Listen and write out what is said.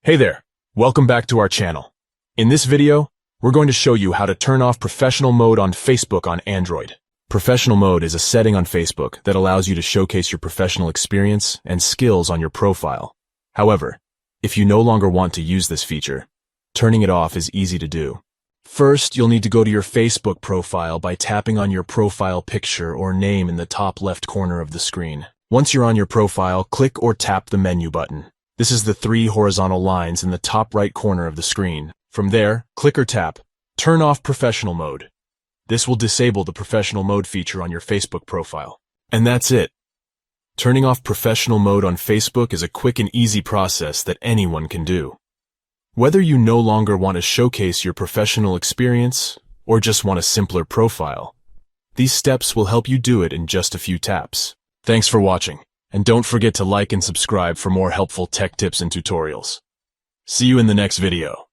Hey there, welcome back to our channel. In this video, we're going to show you how to turn off professional mode on Facebook on Android. Professional mode is a setting on Facebook that allows you to showcase your professional experience and skills on your profile. However, if you no longer want to use this feature, turning it off is easy to do. First, you'll need to go to your Facebook profile by tapping on your profile picture or name in the top left corner of the screen. Once you're on your profile, click or tap the menu button. This is the 3 horizontal lines in the top right corner of the screen. From there, click or tap Turn off professional mode. This will disable the professional mode feature on your Facebook profile. And that's it. Turning off professional mode on Facebook is a quick and easy process that anyone can do. Whether you no longer want to showcase your professional experience or just want a simpler profile, these steps will help you do it in just a few taps. Thanks for watching, and don't forget to like and subscribe for more helpful tech tips and tutorials. See you in the next video.